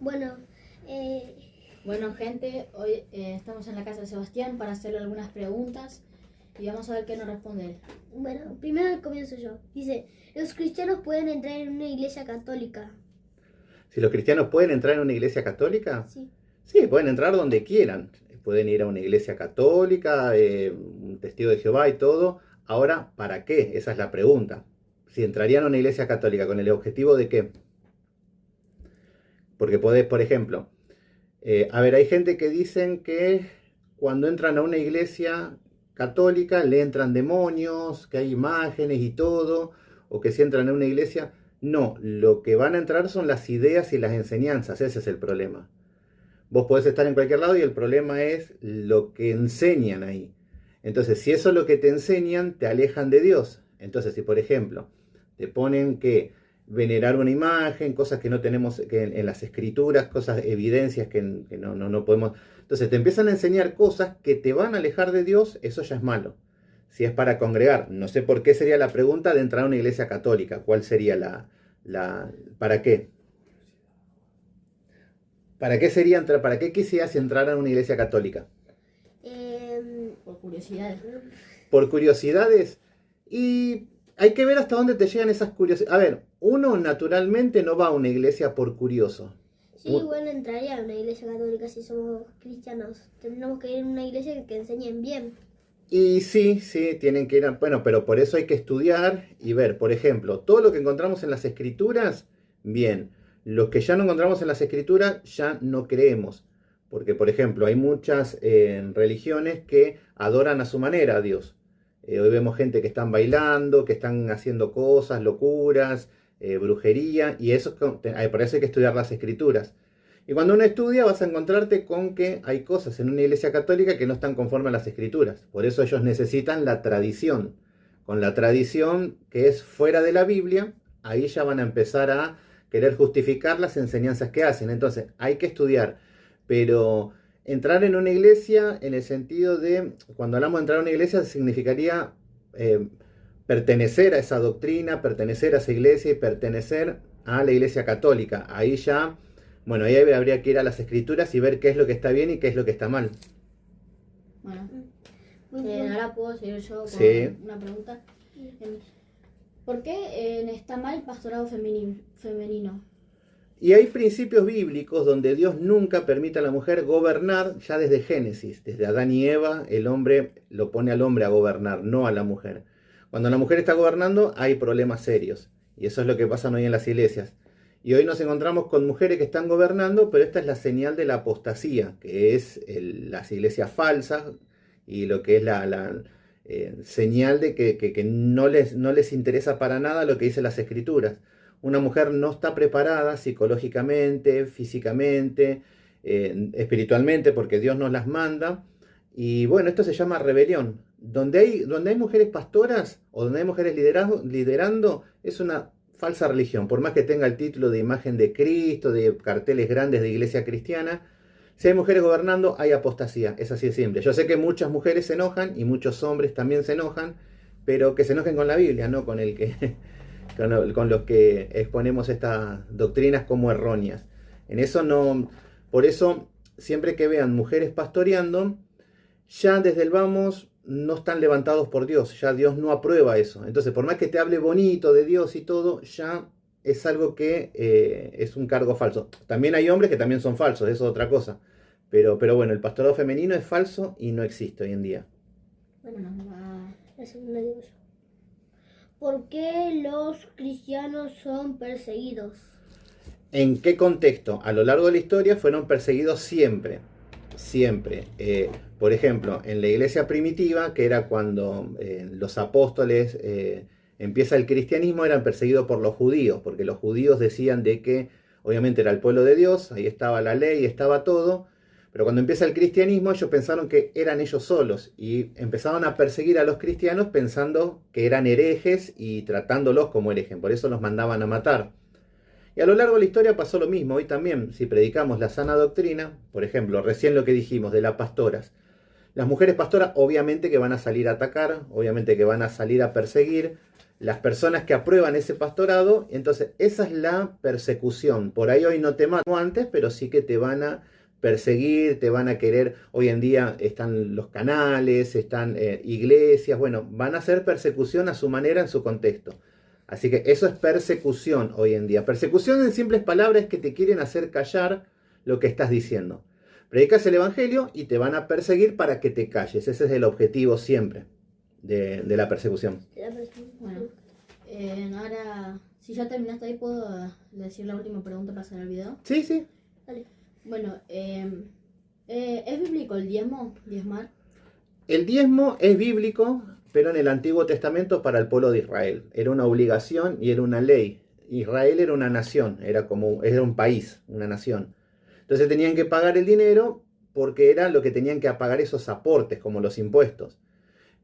Bueno, Bueno, gente, hoy estamos en la casa de Sebastián para hacerle algunas preguntas y vamos a ver qué nos responde él. bueno, primero comienzo yo. Dice, los cristianos pueden entrar en una iglesia católica. Si los cristianos pueden entrar en una iglesia católica, Sí. sí, pueden entrar donde quieran. Pueden ir a una iglesia católica, un testigo de Jehová y todo. Ahora, ¿para qué? Esa es la pregunta. Si entrarían a una iglesia católica con el objetivo de qué. Porque podés, por ejemplo, hay gente que dicen que cuando entran a una iglesia católica le entran demonios, que hay imágenes y todo, o que si entran a una iglesia, no, lo que van a entrar son las ideas y las enseñanzas, ese es el problema. Vos podés estar en cualquier lado y el problema es lo que enseñan ahí. Entonces, si eso es lo que te enseñan, te alejan de Dios. Entonces, si por ejemplo te ponen que venerar una imagen, cosas que no tenemos que en las escrituras, cosas, evidencias que no podemos. Entonces te empiezan a enseñar cosas que te van a alejar de Dios, eso ya es malo. Si es para congregar, no sé por qué sería la pregunta de entrar a una iglesia católica. ¿Cuál sería ¿para qué? ¿Para qué quisieras entrar a una iglesia católica? Por curiosidad. Por curiosidades. Y hay que ver hasta dónde te llegan esas curiosidades. A ver, uno naturalmente no va a una iglesia por curioso. Sí, igual entraría a una iglesia católica si somos cristianos. Tendríamos que ir a una iglesia que enseñen bien. Y sí, tienen que ir bueno, pero por eso hay que estudiar y ver, por ejemplo, todo lo que encontramos en las escrituras, bien. Los que ya no encontramos en las escrituras, ya no creemos. Porque, por ejemplo, hay muchas religiones que adoran a su manera a Dios. Hoy vemos gente que están bailando, que están haciendo cosas, locuras, brujería, y eso, por eso hay que estudiar las escrituras. Y cuando uno estudia vas a encontrarte con que hay cosas en una iglesia católica que no están conformes a las escrituras. Por eso ellos necesitan la tradición. Con la tradición que es fuera de la Biblia, ahí ya van a empezar a querer justificar las enseñanzas que hacen. Entonces hay que estudiar, pero entrar en una iglesia en el sentido de, cuando hablamos de entrar a una iglesia, significaría pertenecer a esa doctrina, pertenecer a esa iglesia y pertenecer a la iglesia católica. Ahí ya, bueno, ahí habría que ir a las escrituras y ver qué es lo que está bien y qué es lo que está mal. Bueno, Muy bien. ahora puedo seguir yo con Sí. una pregunta. ¿Por qué está mal el pastorado femenino? Y hay principios bíblicos donde Dios nunca permite a la mujer gobernar, ya desde Génesis, desde Adán y Eva, el hombre lo pone al hombre a gobernar, no a la mujer. Cuando la mujer está gobernando hay problemas serios, y eso es lo que pasa hoy en las iglesias. Y hoy nos encontramos con mujeres que están gobernando, pero esta es la señal de la apostasía, que es las iglesias falsas y lo que es la señal de que no les interesa para nada lo que dicen las escrituras. Una mujer no está preparada psicológicamente, físicamente, espiritualmente, porque Dios nos las manda. Y bueno, esto se llama rebelión. Donde hay mujeres pastoras o donde hay mujeres liderando, es una falsa religión. Por más que tenga el título de imagen de Cristo, de carteles grandes de iglesia cristiana, si hay mujeres gobernando, hay apostasía. Es así de simple. Yo sé que muchas mujeres se enojan y muchos hombres también se enojan, pero que se enojen con la Biblia, no con el que... con los que exponemos estas doctrinas como erróneas. En eso no, por eso siempre que vean mujeres pastoreando, ya desde el vamos no están levantados por Dios, ya Dios no aprueba eso. Entonces, por más que te hable bonito de Dios y todo, ya es algo que es un cargo falso. También hay hombres que también son falsos, eso es otra cosa. Pero bueno, el pastorado femenino es falso y no existe hoy en día. Bueno, La segunda digo yo. ¿Por qué los cristianos son perseguidos? ¿En qué contexto? A lo largo de la historia fueron perseguidos siempre, siempre. Por ejemplo, en la iglesia primitiva, que era cuando los apóstoles empieza el cristianismo, eran perseguidos por los judíos, porque los judíos decían de que obviamente era el pueblo de Dios, ahí estaba la ley, estaba todo, pero cuando empieza el cristianismo ellos pensaron que eran ellos solos y empezaron a perseguir a los cristianos pensando que eran herejes y tratándolos como herejes, por eso los mandaban a matar. Y a lo largo de la historia pasó lo mismo. Hoy también, si predicamos la sana doctrina, por ejemplo, recién lo que dijimos de las pastoras. Las mujeres pastoras obviamente que van a salir a atacar, obviamente que van a salir a perseguir. las personas que aprueban ese pastorado, entonces esa es la persecución. Por ahí hoy no te matan como antes, pero sí que te van a perseguir, te van a querer. Hoy en día están los canales, están iglesias, bueno, van a hacer persecución a su manera, en su contexto. Así que eso es persecución hoy en día. Persecución en simples palabras es que te quieren hacer callar lo que estás diciendo. Predicas el evangelio y te van a perseguir para que te calles. Ese es el objetivo siempre de la persecución. Bueno, ahora, si ya terminaste ahí, ¿puedo decir la última pregunta para cerrar el video? Sí, sí. Dale. Bueno, ¿es bíblico el diezmo? ¿Diezmar? El diezmo es bíblico, pero en el Antiguo Testamento para el pueblo de Israel. Era una obligación y era una ley. Israel era una nación, era un país, una nación. Entonces tenían que pagar el dinero porque era lo que tenían que pagar esos aportes, como los impuestos.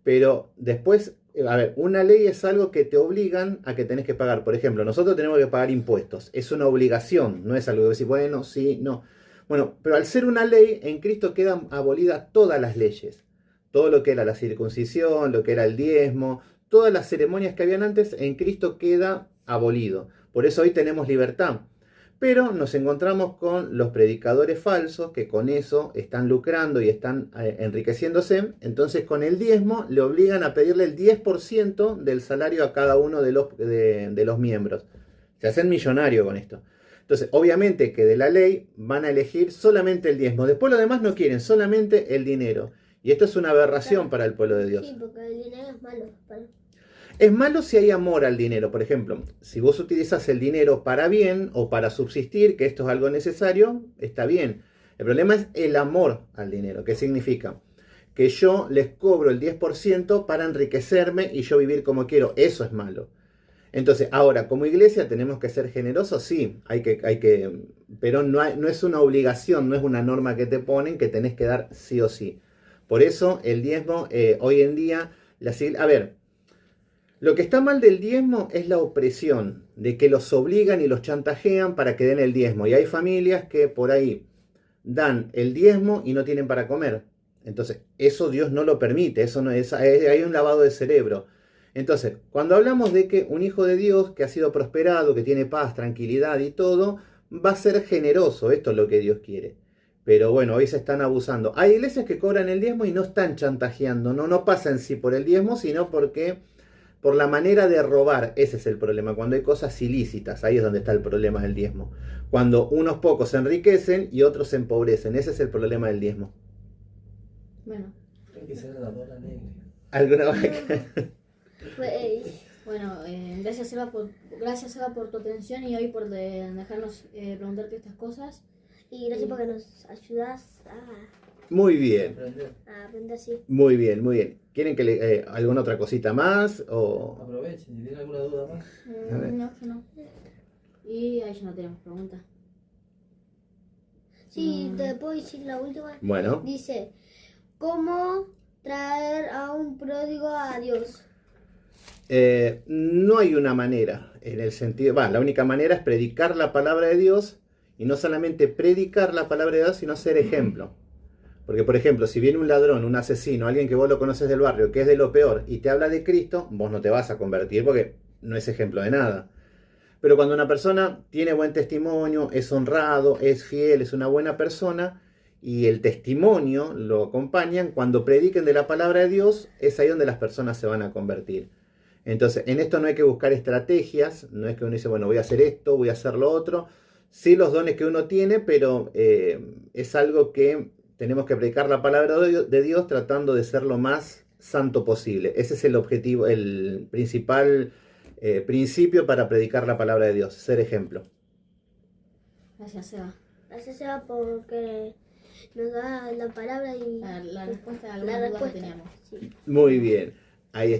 Pero después, a ver, una ley es algo que te obligan a que tenés que pagar. Por ejemplo, nosotros tenemos que pagar impuestos. Es una obligación, no es algo que decís, bueno, sí, no. Bueno, pero al ser una ley, en Cristo quedan abolidas todas las leyes. Todo lo que era la circuncisión, lo que era el diezmo, todas las ceremonias que habían antes, en Cristo queda abolido. Por eso hoy tenemos libertad. Pero nos encontramos con los predicadores falsos que con eso están lucrando y están enriqueciéndose. Entonces con el diezmo le obligan a pedirle el 10% del salario a cada uno de los miembros. Se hacen millonarios con esto. Entonces obviamente que de la ley van a elegir solamente el diezmo. Después lo demás no quieren, solamente el dinero. Y esto es una aberración para el pueblo de Dios. Sí, porque el dinero es malo. Es malo si hay amor al dinero. Por ejemplo, si vos utilizas el dinero para bien o para subsistir, que esto es algo necesario, está bien. El problema es el amor al dinero. ¿Qué significa? Que yo les cobro el 10% para enriquecerme y yo vivir como quiero. Eso es malo. Entonces, ahora, como iglesia tenemos que ser generosos, sí, pero no es una obligación, no es una norma que te ponen que tenés que dar sí o sí. Por eso el diezmo hoy en día, a ver, lo que está mal del diezmo es la opresión, de que los obligan y los chantajean para que den el diezmo. Y hay familias que por ahí dan el diezmo y no tienen para comer. Entonces, eso Dios no lo permite, eso no es, hay un lavado de cerebro. Entonces, cuando hablamos de que un hijo de Dios que ha sido prosperado, que tiene paz, tranquilidad y todo, va a ser generoso, esto es lo que Dios quiere. Pero bueno, hoy se están abusando. Hay iglesias que cobran el diezmo y no están chantajeando, no pasa en sí por el diezmo, sino porque por la manera de robar. Ese es el problema. Cuando hay cosas ilícitas, ahí es donde está el problema del diezmo. Cuando unos pocos se enriquecen y otros se empobrecen. Ese es el problema del diezmo. Bueno. Hay que ser la Dora Alegre. ¿Alguna Bueno, gracias Eva por tu atención y hoy por dejarnos preguntarte estas cosas. Y gracias porque nos ayudas Muy bien. Aprender. a aprender, sí. Muy bien, muy bien. ¿Quieren que alguna otra cosita más? O... Aprovechen, si tienen alguna duda más. A ver. No, yo no. Y ahí ya no tenemos preguntas. Sí, te puedo decir la última. Bueno, Dice, ¿cómo traer a un pródigo a Dios? no hay una manera, en el sentido, la única manera es predicar la palabra de Dios y no solamente predicar la palabra de Dios, sino ser ejemplo. Porque, por ejemplo, si viene un ladrón, un asesino, alguien que vos lo conoces del barrio, que es de lo peor, y te habla de Cristo, vos no te vas a convertir porque no es ejemplo de nada. Pero cuando una persona tiene buen testimonio, es honrado, es fiel, es una buena persona, y el testimonio lo acompañan, cuando prediquen de la palabra de Dios, es ahí donde las personas se van a convertir. Entonces, en esto no hay que buscar estrategias, no es que uno dice, bueno, voy a hacer esto, voy a hacer lo otro. Sí, los dones que uno tiene, pero es algo que tenemos que predicar la palabra de Dios tratando de ser lo más santo posible. Ese es el objetivo, el principal principio para predicar la palabra de Dios, ser ejemplo. Gracias, Eva. Gracias, Eva, porque nos da la palabra y La respuesta a la algunas dudas que respuesta. teníamos. Sí. Muy bien, ahí está.